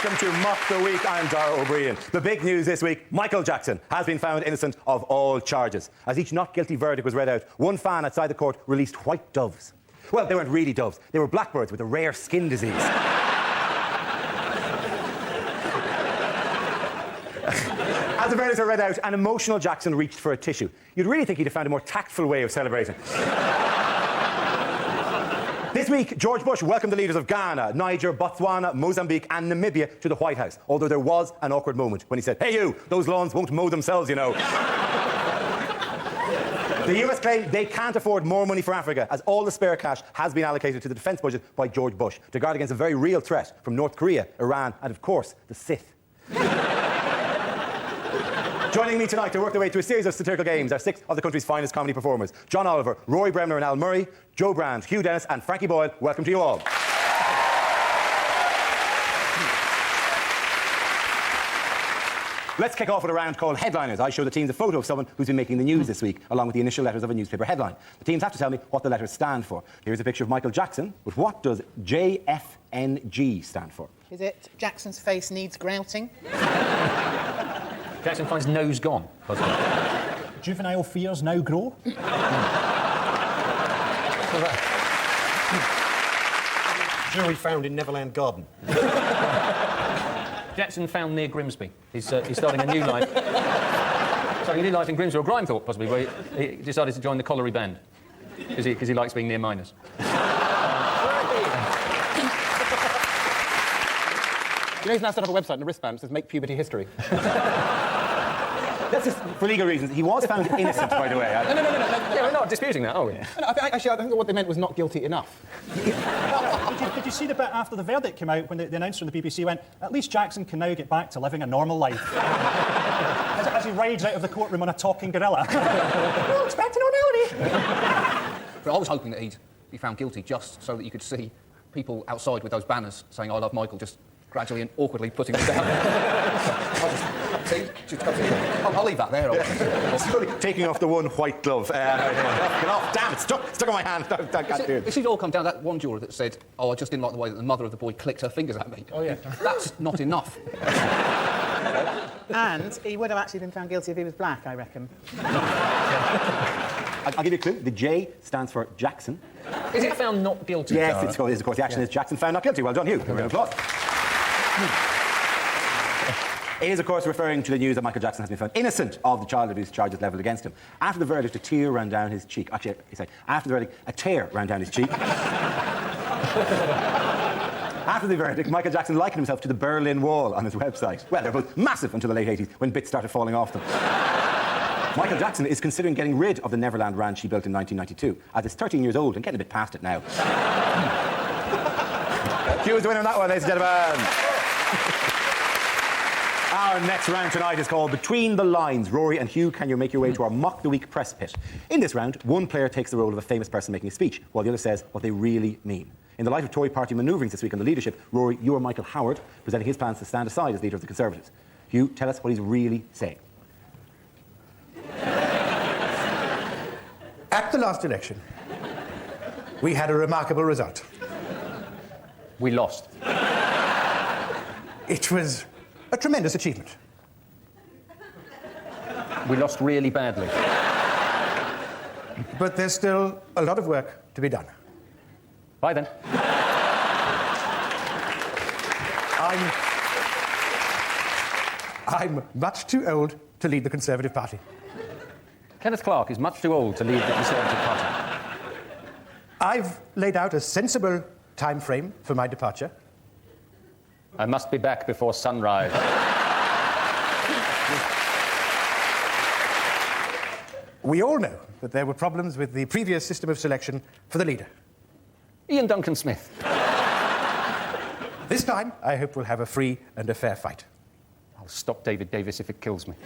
welcome to Mock the Week. I'm Dara O'Brien. The big news this week, Michael Jackson has been found innocent of all charges. As each not guilty verdict was read out, one fan outside the court released white doves. Well, they weren't really doves. They were blackbirds with a rare skin disease. As the verdicts are read out, an emotional Jackson reached for a tissue. You'd really think he'd have found a more tactful way of celebrating. This week, George Bush welcomed the leaders of Ghana, Niger, Botswana, Mozambique and Namibia to the White House, although there was an awkward moment when he said, "Hey you, those lawns won't mow themselves, you know." The US claim they can't afford more money for Africa, as all the spare cash has been allocated to the defence budget by George Bush to guard against a very real threat from North Korea, Iran and, of course, the Sith. Joining me tonight to work their way through a series of satirical games are 6 of the country's finest comedy performers: John Oliver, Roy Bremner and Al Murray, Joe Brand, Hugh Dennis and Frankie Boyle. Welcome to you all. Let's kick off with a round called Headliners. I show the teams a photo of someone who's been making the news this week, along with the initial letters of a newspaper headline. The teams have to tell me what the letters stand for. Here's a picture of Michael Jackson, but what does JFNG stand for? Is it Jackson's face needs grouting? Jackson finds nose gone. Juvenile fears now grow. Jury found in Neverland Garden. Jackson found near Grimsby. He's starting a new life. Starting a new life in Grimsby, or Grimethorpe possibly, where he decided to join the colliery band because he likes being near miners. You know, he's now set up a website and a wristband that says "Make Puberty History." That's just for legal reasons. He was found innocent, by the way. No. Yeah, we're not disputing that, are we? No, I think what they meant was not guilty enough. Did you see the bit after the verdict came out when the announcer on the BBC went, "At least Jackson can now get back to living a normal life." as he rides out of the courtroom on a talking gorilla. "Oh, it's back to normality." But I was hoping that he'd be found guilty just so that you could see people outside with those banners saying "I love Michael" just gradually and awkwardly putting them down. I'll leave that there. Taking off the one white glove. Get off. Damn, it's stuck in my hand. It should all come down to that one juror that said, "Oh, I just didn't like the way that the mother of the boy clicked her fingers at me." Oh, yeah. That's not enough. And he would have actually been found guilty if he was black, I reckon. I'll give you a clue. The J stands for Jackson. Is it found not guilty? Yes, it's of course. The action is Jackson found not guilty. Well done, Hugh. Round of applause. It is, of course, referring to the news that Michael Jackson has been found innocent of the child abuse charges levelled against him. After the verdict, a tear ran down his cheek. Actually, after the verdict, a tear ran down his cheek. After the verdict, Michael Jackson likened himself to the Berlin Wall on his website. Well, they're both massive until the late 80s, when bits started falling off them. Michael Jackson is considering getting rid of the Neverland Ranch he built in 1992, as it's 13 years old and getting a bit past it now. Hugh is the winner on that one, ladies and gentlemen. Our next round tonight is called Between the Lines. Rory and Hugh, can you make your way to our Mock the Week press pit? In this round, one player takes the role of a famous person making a speech, while the other says what they really mean. In the light of Tory party manoeuvrings this week on the leadership, Rory, you are Michael Howard, presenting his plans to stand aside as leader of the Conservatives. Hugh, tell us what he's really saying. At the last election, we had a remarkable result. We lost. It was a tremendous achievement. We lost really badly. But there's still a lot of work to be done. Bye then. I'm much too old to lead the Conservative Party. Kenneth Clarke is much too old to lead the Conservative Party. I've laid out a sensible time frame for my departure. I must be back before sunrise. We all know that there were problems with the previous system of selection for the leader. Ian Duncan Smith. This time, I hope we'll have a free and a fair fight. I'll stop David Davis if it kills me.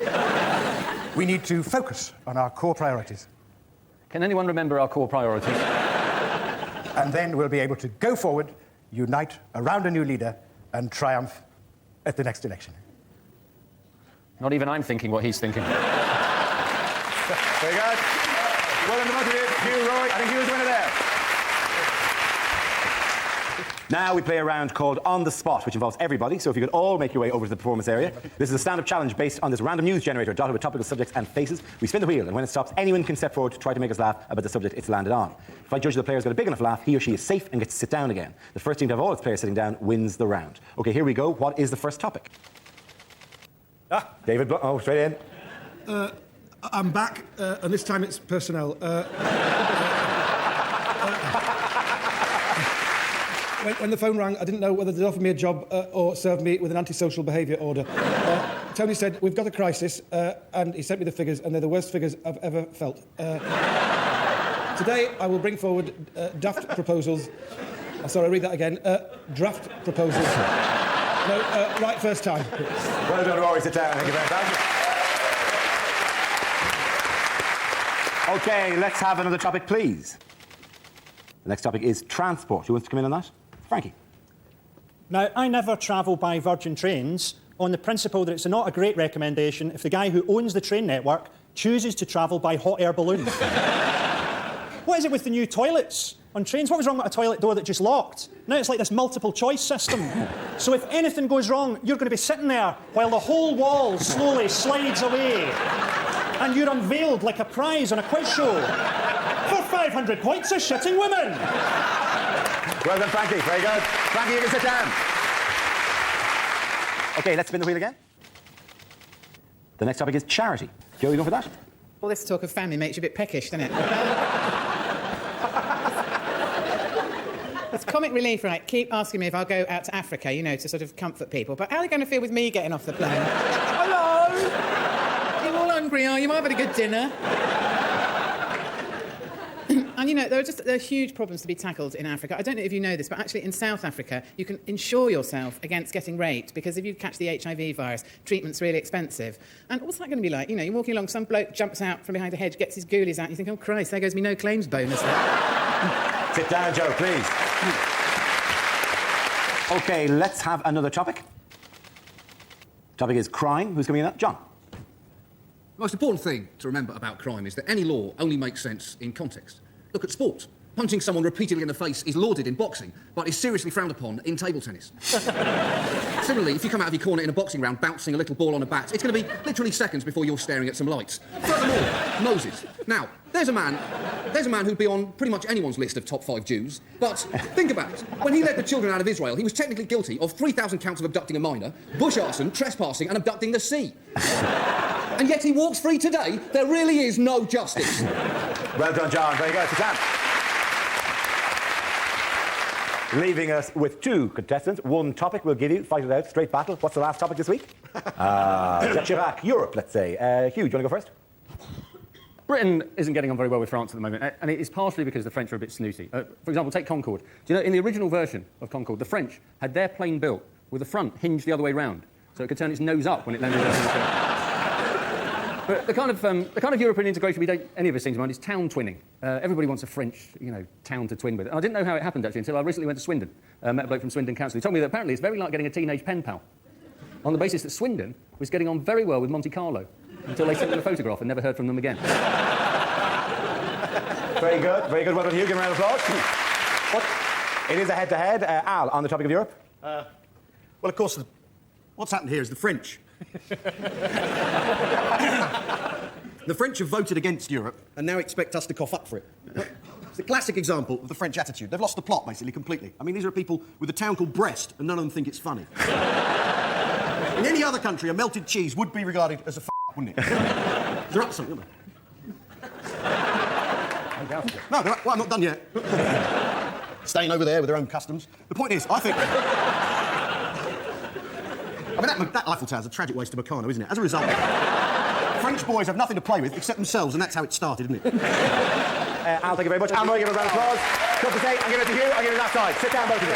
We need to focus on our core priorities. Can anyone remember our core priorities? And then we'll be able to go forward, unite around a new leader, and triumph at the next election. Not even I'm thinking what he's thinking. Very good. Well done to both of you. Hugh, Rory, I think Hugh is the winner there. Now we play a round called On the Spot, which involves everybody, so if you could all make your way over to the performance area. This is a stand-up challenge based on this random news generator dotted with topical subjects and faces. We spin the wheel, and when it stops, anyone can step forward to try to make us laugh about the subject it's landed on. If I judge the player's got a big enough laugh, he or she is safe and gets to sit down again. The first team to have all its players sitting down wins the round. OK, here we go. What is the first topic? David, straight in. I'm back, and this time it's personnel. When the phone rang, I didn't know whether they'd offer me a job or serve me with an antisocial behaviour order. Tony said, we've got a crisis, and he sent me the figures, and they're the worst figures I've ever felt. Today, I will bring forward daft proposals. Sorry, I'll read that again. Draft proposals. No, right first time. Well done, Rory. Sit down. Thank you very much. OK, let's have another topic, please. The next topic is transport. Who wants to come in on that? Frankie. Now, I never travel by Virgin Trains on the principle that it's not a great recommendation if the guy who owns the train network chooses to travel by hot air balloon. What is it with the new toilets on trains? What was wrong with a toilet door that just locked? Now it's like this multiple choice system. So if anything goes wrong, you're going to be sitting there while the whole wall slowly slides away. And you're unveiled like a prize on a quiz show. For 500 points, a shitting woman. Well done, Frankie. Very good. Frankie, you can sit down. OK, let's spin the wheel again. The next topic is charity. Joe, you go for that? All this talk of family makes you a bit peckish, doesn't it? It's comic relief, right? Keep asking me if I'll go out to Africa, you know, to sort of comfort people. But how are they going to feel with me getting off the plane? Hello! You're all hungry, are you? Might have had a good dinner. And, you know, there are huge problems to be tackled in Africa. I don't know if you know this, but actually in South Africa, you can insure yourself against getting raped because if you catch the HIV virus, treatment's really expensive. And what's that going to be like? You know, you're walking along, some bloke jumps out from behind a hedge, gets his ghoulies out, and you think, oh, Christ, there goes me no claims bonus there. Sit down, Joe, please. OK, let's have another topic. Topic is crime. Who's coming in that? John. The most important thing to remember about crime is that any law only makes sense in context. Look at sport. Punching someone repeatedly in the face is lauded in boxing, but is seriously frowned upon in table tennis. Similarly, if you come out of your corner in a boxing round bouncing a little ball on a bat, it's going to be literally seconds before you're staring at some lights. Furthermore, noses. Now, there's a man who'd be on pretty much anyone's list of top 5 Jews, but think about it. When he led the children out of Israel, he was technically guilty of 3,000 counts of abducting a minor, bush arson, trespassing and abducting the sea. And yet he walks free today. There really is no justice. Well done, John. Very good. Sit down. Leaving us with 2 contestants. One topic we'll give you. Fight it out. Straight battle. What's the last topic this week? Jacques Chirac, Europe, let's say. Hugh, do you want to go first? Britain isn't getting on very well with France at the moment, and it is partially because the French are a bit snooty. For example, take Concorde. Do you know, in the original version of Concorde, the French had their plane built with the front hinged the other way round, so it could turn its nose up when it landed on the ground. But the kind of European integration we don't any of us seem to mind is town twinning. Everybody wants a French, town to twin with. And I didn't know how it happened actually until I recently went to Swindon. Met a bloke from Swindon Council who told me that apparently it's very like getting a teenage pen pal, on the basis that Swindon was getting on very well with Monte Carlo until they sent them a photograph and never heard from them again. Very good. Very good. Well done, Hugh. Give a round of applause. It is a head-to-head. Al, on the topic of Europe. Well, of course, what's happened here is the French. The French have voted against Europe and now expect us to cough up for it. It's a classic example of the French attitude. They've lost the plot, basically, completely. I mean, these are people with a town called Brest, and none of them think it's funny. In any other country, a melted cheese would be regarded as a wouldn't it? They're up to something, aren't they? No, well, I'm not done yet. Staying over there with their own customs. The point is, I think... I mean, that Eiffel Tower's a tragic waste of Meccano, isn't it? As a result, French boys have nothing to play with except themselves, and that's how it started, isn't it? Al, thank you very much. Al, give a round of applause. Tough to say. I'll give it to you. I'll give it that side. Sit down, both of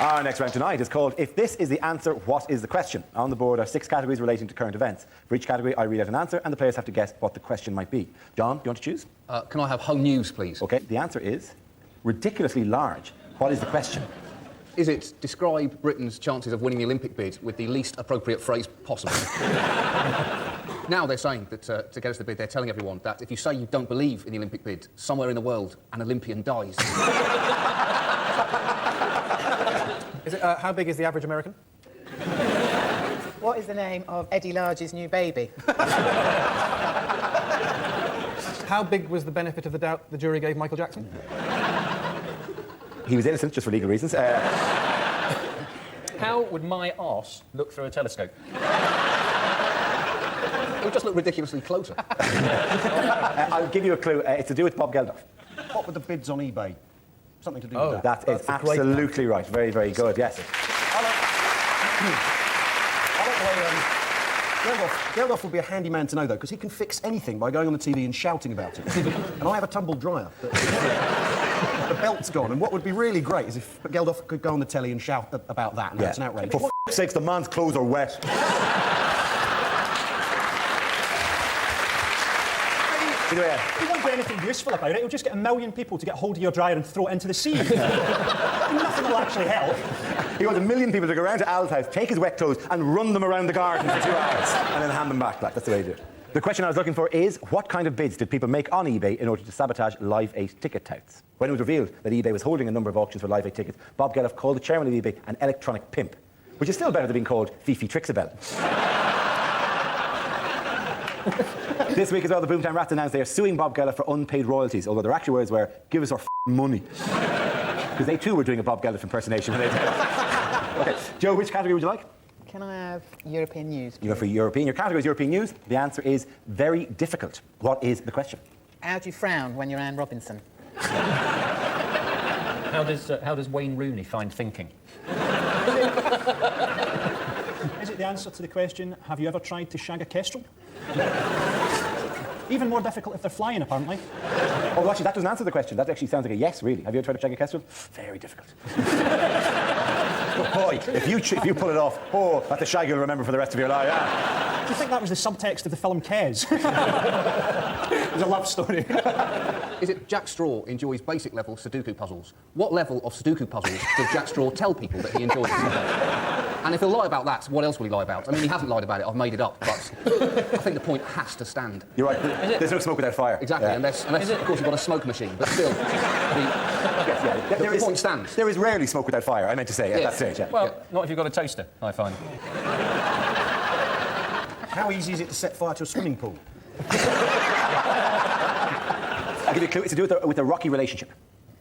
you. Our next round tonight is called If This Is the Answer, What Is the Question? On the board are 6 categories relating to current events. For each category, I read out an answer, and the players have to guess what the question might be. John, do you want to choose? Can I have home news, please? OK, the answer is ridiculously large. What is the question? Is it describe Britain's chances of winning the Olympic bid with the least appropriate phrase possible? Now they're saying that to get us the bid, they're telling everyone that if you say you don't believe in the Olympic bid, somewhere in the world, an Olympian dies. Is it, how big is the average American? What is the name of Eddie Large's new baby? How big was the benefit of the doubt the jury gave Michael Jackson? He was innocent, just for legal reasons. How would my arse look through a telescope? It would just look ridiculously closer. I'll give you a clue. It's to do with Bob Geldof. What were the bids on eBay? Something to do with that. That is absolutely right. Very, very good, yes. Geldof would be a handy man to know, though, because he can fix anything by going on the TV and shouting about it. And I have a tumble dryer. The belt's gone, and what would be really great is if Geldof could go on the telly and shout about that, and that's an outrage. For f***'s sakes, the man's clothes are wet. You won't do anything useful about it. You'll just get 1 million people to get hold of your dryer and throw it into the sea. Nothing will actually help. He wants 1 million people to go around to Al's house, take his wet clothes, and run them around the garden for 2 hours, and then hand them back. That's the way to do it. The question I was looking for is, what kind of bids did people make on eBay in order to sabotage Live 8 ticket touts? When it was revealed that eBay was holding a number of auctions for Live 8 tickets, Bob Geldof called the chairman of eBay an electronic pimp, which is still better than being called Fifi Trixabel. This week as well, the Boomtown Rats announced they are suing Bob Geldof for unpaid royalties, although their actual words were, give us our money. Because they too were doing a Bob Geldof impersonation when they did it. Okay, Joe, which category would you like? Can I have European news? You go for European. Your category is European news. The answer is very difficult. What is the question? How do you frown when you're Anne Robinson? How does Wayne Rooney find thinking? Is it the answer to the question, have you ever tried to shag a kestrel? Even more difficult if they're flying, apparently. Oh, actually, that doesn't answer the question. That actually sounds like a yes, really. Have you ever tried to shag a kestrel? Very difficult. Boy, if you pull it off, that's a shag you'll remember for the rest of your life. Yeah. Do you think that was the subtext of the film Kes? It was a love story. Is it Jack Straw enjoys basic level Sudoku puzzles? What level of Sudoku puzzles does Jack Straw tell people that he enjoys? And if he'll lie about that, what else will he lie about? I mean, he hasn't lied about it, I've made it up, but I think the point has to stand. You're right, there's no smoke without fire. Exactly, unless of course, you've got a smoke machine, but still, the point stands. There is rarely smoke without fire, I meant to say, at that stage, yeah. Well, not if you've got a toaster, I find. How easy is it to set fire to a swimming pool? I'll give you a clue, it's to do with a rocky relationship.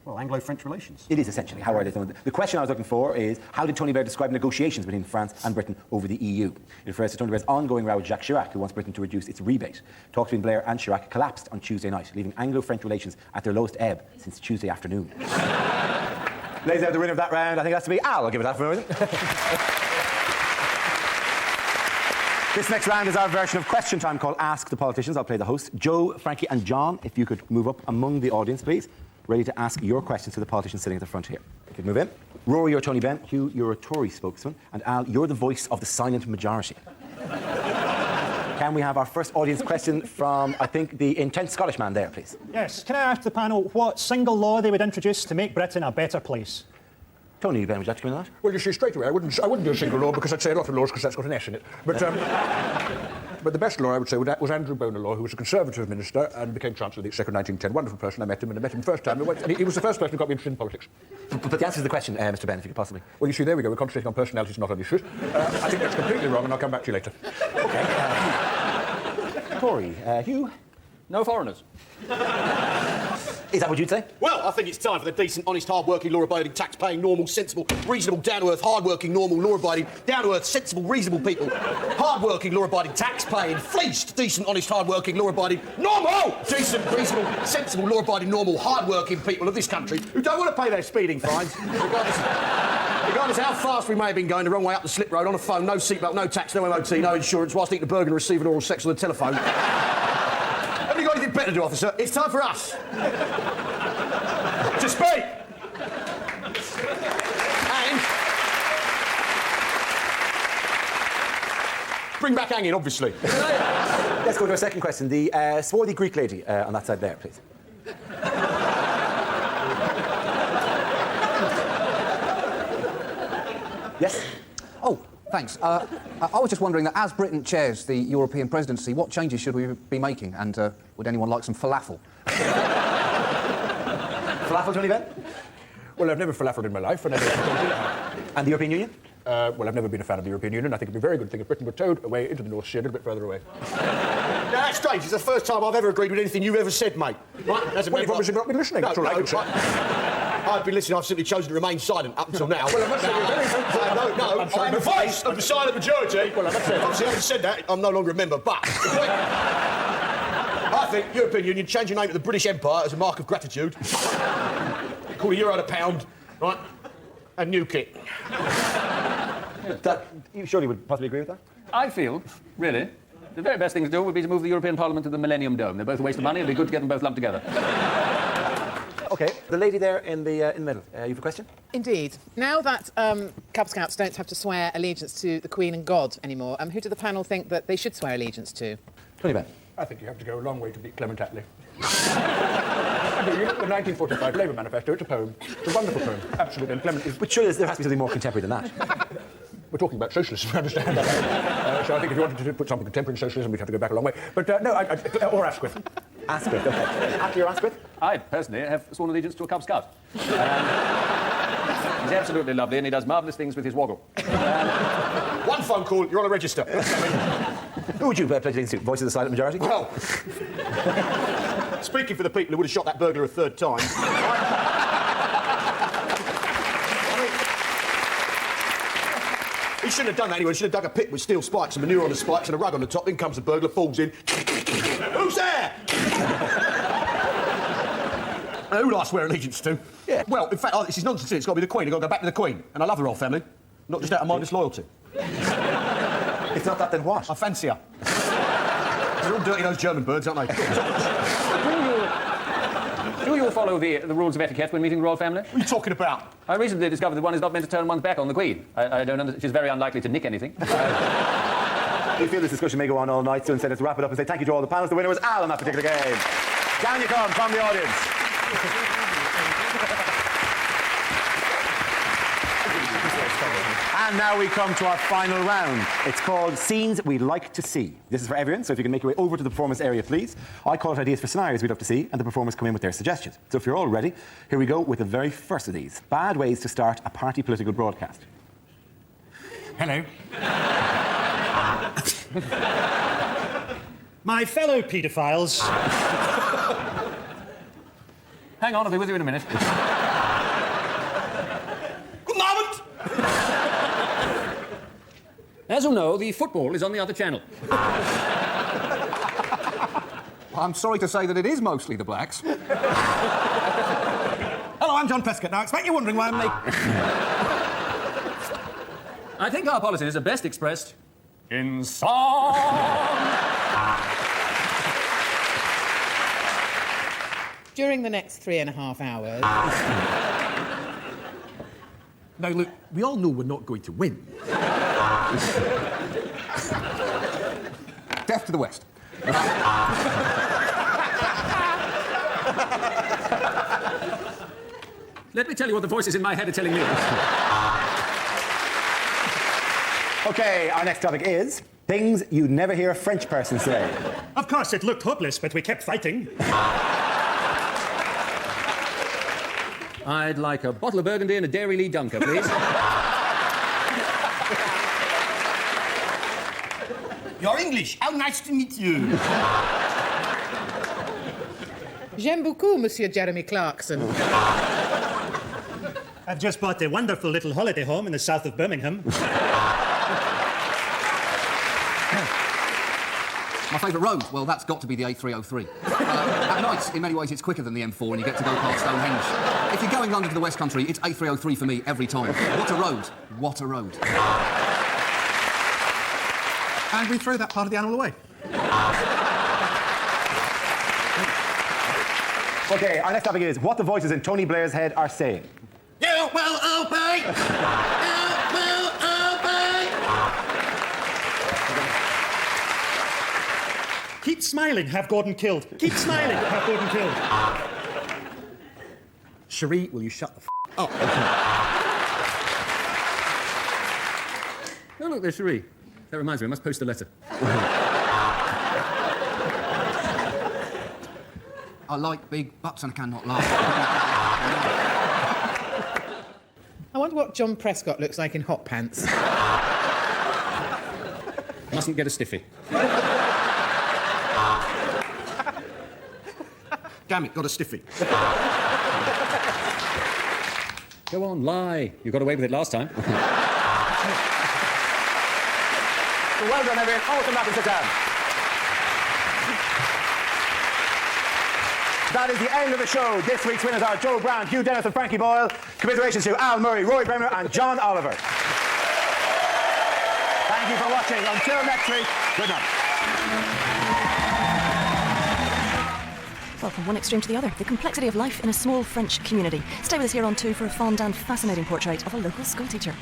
Well, Anglo-French relations. It is essentially. How are they doing? The question I was looking for is, how did Tony Blair describe negotiations between France and Britain over the EU? It refers to Tony Blair's ongoing row with Jacques Chirac, who wants Britain to reduce its rebate. Talks between Blair and Chirac collapsed on Tuesday night, leaving Anglo-French relations at their lowest ebb since Tuesday afternoon. Ladies and gentlemen, the winner of that round, I think that's to be Al. I'll give it that for a minute. This next round is our version of Question Time called Ask the Politicians. I'll play the host. Joe, Frankie and John, if you could move up among the audience, please. Ready to ask your questions to the politicians sitting at the front here. You could move in. Rory, you're Tony Benn. Hugh, you're a Tory spokesman. And Al, you're the voice of the silent majority. Can we have our first audience question from, I think, the intense Scottish man there, please? Yes. Can I ask the panel what single law they would introduce to make Britain a better place? Tony Benn, would you like to come in on that? Well, you see, straight away, I wouldn't do a single law because I'd say a lot of laws because that's got an S in it. But the best law, I would say, was Andrew Bonar, who was a Conservative minister and became Chancellor of the Exchequer in 1910. Wonderful person. I met him, and I met him the first time. He was the first person who got me interested in politics. But the answer to the question, Mr. Benn, if you could possibly... Well, you see, there we go. We're concentrating on personalities, not on issues. I think that's completely wrong, and I'll come back to you later. OK. Tory, Hugh? No foreigners. Is that what you'd say? Well, I think it's time for the decent, honest, hard-working, law-abiding, tax-paying, normal, sensible, reasonable, down-to-earth, hard-working, normal, law-abiding, down-to-earth, sensible, reasonable people. Hard-working, law-abiding, tax-paying, fleeced, decent, honest, hard-working, law-abiding, normal, decent, reasonable, sensible, law-abiding, normal, hard-working people of this country who don't want to pay their speeding fines, regardless how fast we may have been going the wrong way up the slip road, on a phone, no seatbelt, no tax, no MOT, no insurance, whilst eating a burger and receiving oral sex on the telephone. Have you got anything better to do, officer? It's time for us to speak. And bring back hanging, obviously. Let's go to our second question. The swarthy Greek lady on that side there, please. Yes? Oh, Thanks. I was just wondering that as Britain chairs the European presidency, what changes should we be making? And would anyone like some falafel? Falafel, Tony Benn? Well, I've never falafeled in my life. And the European Union? Well, I've never been a fan of the European Union. I think it'd be a very good thing if Britain were towed away into the North Sea, a little bit further away. Now, that's strange. It's the first time I've ever agreed with anything you've ever said, mate. Right? As a Well, you've member- obviously not been listening. That's all I can say. I've been listening. I've simply chosen to remain silent up until now. Well, I must say you're very sensitive. No, I'm sorry, I'm the but- voice of the silent majority. Well, I must say- Obviously, having said that, I'm no longer a member, but... I think European Union, change your name to the British Empire as a mark of gratitude. Call a euro a pound, right? And new kit. That, you surely would possibly agree with that? I feel, really, the very best thing to do would be to move the European Parliament to the Millennium Dome. They're both a waste of money. It'd be good to get them both lumped together. OK, the lady there in the middle. You have a question? Indeed. Now that Cub Scouts don't have to swear allegiance to the Queen and God anymore, who do the panel think that they should swear allegiance to? Tony Benn. I think you have to go a long way to beat Clement Attlee. I do. You look at the 1945 Labour Manifesto. It's a poem. It's a wonderful poem. Absolutely. And Clement is... But surely there has to be something more contemporary than that. We're talking about socialism, I understand that. So I think if you wanted to put something contemporary in socialism, we'd have to go back a long way. But no, or Asquith. Asquith, OK. After your Asquith? I, personally, have sworn allegiance to a Cub Scout. He's absolutely lovely, and he does marvellous things with his woggle. One phone call, you're on a register. Who would you pledge allegiance to? Voice of the silent majority? Well, speaking for the people who would have shot that burglar a third time... He shouldn't have done that anyway. He should have dug a pit with steel spikes and manure on the spikes and a rug on the top. In comes the burglar, falls in. Who's there? Who do I swear allegiance to? Yeah. Well, in fact, this is nonsense. It's got to be the Queen. I've got to go back to the Queen. And I love the royal family. Not just out of mindless loyalty. If not that, then what? I fancy her. They're all dirty, those German birds, aren't they? Do you follow the rules of etiquette when meeting the royal family? What are you talking about? I recently discovered that one is not meant to turn one's back on the Queen. I don't understand. She's very unlikely to nick anything. We feel this discussion may go on all night, so instead let's wrap it up and say thank you to all the panelists. The winner was Al in that particular game. Down you come from the audience. And now we come to our final round. It's called Scenes We'd Like to See. This is for everyone, so if you can make your way over to the performance area, please. I call it ideas for scenarios we'd love to see, and the performers come in with their suggestions. So if you're all ready, here we go with the very first of these. Bad ways to start a party political broadcast. Hello. My fellow paedophiles. Hang on, I'll be with you in a minute. Good moment! As you know, the football is on the other channel. I'm sorry to say that it is mostly the blacks. Hello, I'm John Prescott. Now, I expect you're wondering why I'm making... I think our policies are best expressed in song. During the next 3.5 hours... Now, look, we all know we're not going to win. Death to the West. Let me tell you what the voices in my head are telling me. OK, our next topic is things you'd never hear a French person say. Of course, it looked hopeless, but we kept fighting. I'd like a bottle of Burgundy and a Dairy Lee Dunker, please. You're English. How nice to meet you. J'aime beaucoup, Monsieur Jeremy Clarkson. I've just bought a wonderful little holiday home in the south of Birmingham. My favourite road? Well, that's got to be the A303. At night, in many ways, it's quicker than the M4 and you get to go past Stonehenge. If you're going London to the West Country, it's A303 for me every time. What a road. What a road. And we throw that part of the animal away. OK, our next topic is what the voices in Tony Blair's head are saying. You will obey! You will obey! Keep smiling, have Gordon killed. Keep smiling, have Gordon killed. Cherie, will you shut the up? Oh, look, there's Cherie. That reminds me, I must post a letter. I like big butts and I cannot laugh. I wonder what John Prescott looks like in hot pants. Mustn't get a stiffy. Damn it, got a stiffy. Go on, lie. You got away with it last time. Well done, everyone. Awesome, Matthew, sit down. That is the end of the show. This week's winners are Joe Brown, Hugh Dennis and Frankie Boyle. Commiserations to Al Murray, Roy Bremer and John Oliver. Thank you for watching. Until next week, good night. Well, from one extreme to the other, the complexity of life in a small French community. Stay with us here on 2 for a fond and fascinating portrait of a local schoolteacher.